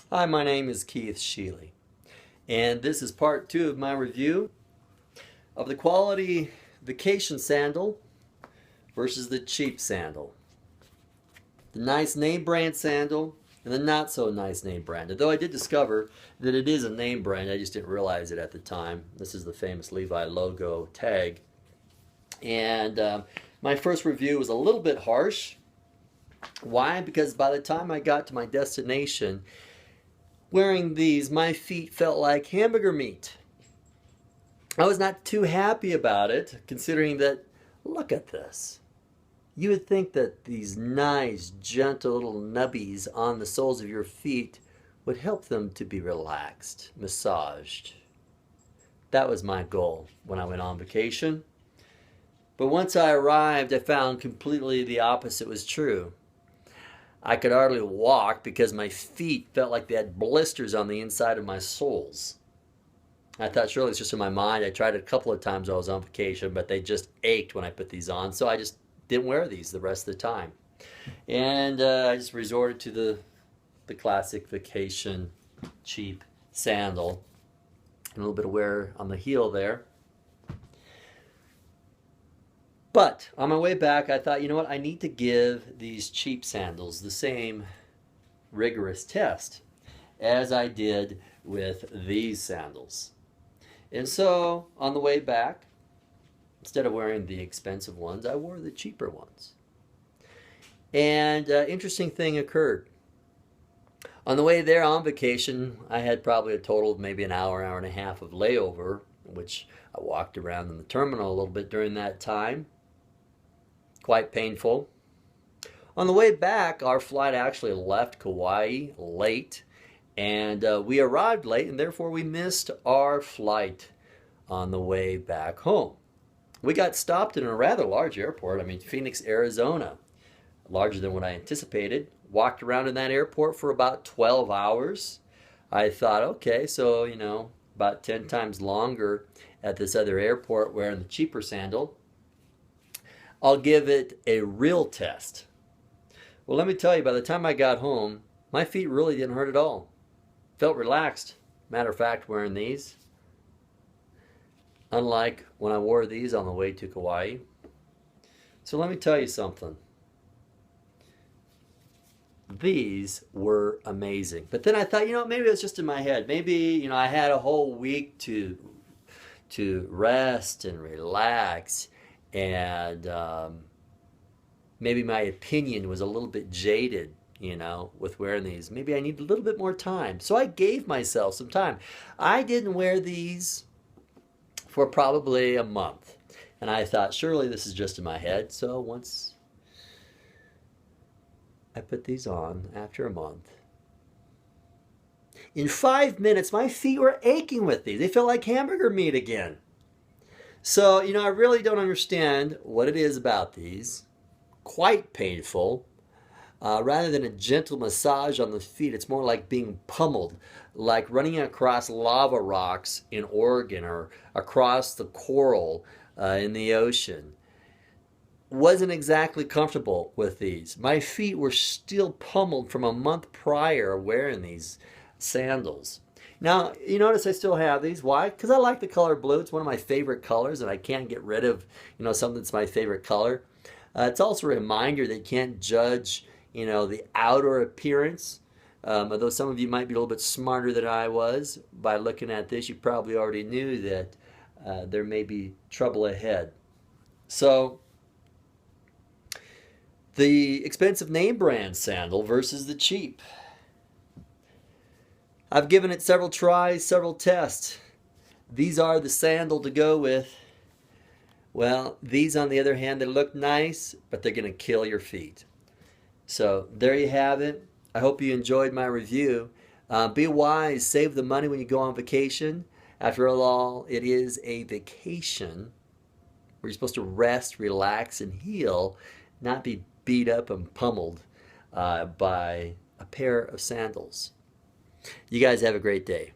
Hi, my name is Keith Sheeley, and this is part two of my review of the quality vacation sandal versus the cheap sandal. The nice name brand sandal and the not so nice name brand. Though I did discover that it is a name brand, I just didn't realize it at the time. This is the famous Levi logo tag. And my first review was a little bit harsh. Why? Because by the time I got to my destination, wearing these, my feet felt like hamburger meat. I was not too happy about it, considering that, look at this. You would think that these nice, gentle little nubbies on the soles of your feet would help them to be relaxed, massaged. That was my goal when I went on vacation. But once I arrived, I found completely the opposite was true. I could hardly walk because my feet felt like they had blisters on the inside of my soles. I thought surely it's just in my mind. I tried it a couple of times while I was on vacation, but they just ached when I put these on. So I just didn't wear these the rest of the time. And I just resorted to the classic vacation cheap sandal. And a little bit of wear on the heel there. But on my way back, I thought, you know what? I need to give these cheap sandals the same rigorous test as I did with these sandals. And so on the way back, instead of wearing the expensive ones, I wore the cheaper ones. And interesting thing occurred. On the way there on vacation, I had probably a total of maybe an hour, hour and a half of layover, which I walked around in the terminal a little bit during that time. Quite painful. On the way back, our flight actually left Kauai late, and we arrived late, and therefore we missed our flight on the way back home. We got stopped in a rather large airport. I mean, Phoenix, Arizona, larger than what I anticipated. Walked around in that airport for about 12 hours. I thought, okay, so, about 10 times longer at this other airport wearing the cheaper sandal. I'll give it a real test. Well, let me tell you, by the time I got home, my feet really didn't hurt at all. Felt relaxed. Matter of fact, wearing these, unlike when I wore these on the way to Kauai. So let me tell you something. These were amazing. But then I thought, maybe it was just in my head. Maybe, I had a whole week to rest and relax. And maybe my opinion was a little bit jaded, with wearing these. Maybe I need a little bit more time. So I gave myself some time. I didn't wear these for probably a month. And I thought, surely this is just in my head. So once I put these on after a month, in 5 minutes, my feet were aching with these. They felt like hamburger meat again. So, I really don't understand what it is about these. Quite painful. Rather than a gentle massage on the feet, it's more like being pummeled, like running across lava rocks in Oregon or across the coral in the ocean. Wasn't exactly comfortable with these. My feet were still pummeled from a month prior wearing these sandals. Now, you notice I still have these. Why? Because I like the color blue. It's one of my favorite colors, and I can't get rid of, something that's my favorite color. It's also a reminder that you can't judge, the outer appearance. Although some of you might be a little bit smarter than I was. By looking at this, you probably already knew that there may be trouble ahead. So, the expensive name brand sandal versus the cheap. I've given it several tries, several tests. These are the sandal to go with. Well, these on the other hand, they look nice, but they're going to kill your feet. So there you have it. I hope you enjoyed my review. Be wise, save the money when you go on vacation. After all, it is a vacation where you're supposed to rest, relax, and heal, not be beat up and pummeled by a pair of sandals. You guys have a great day.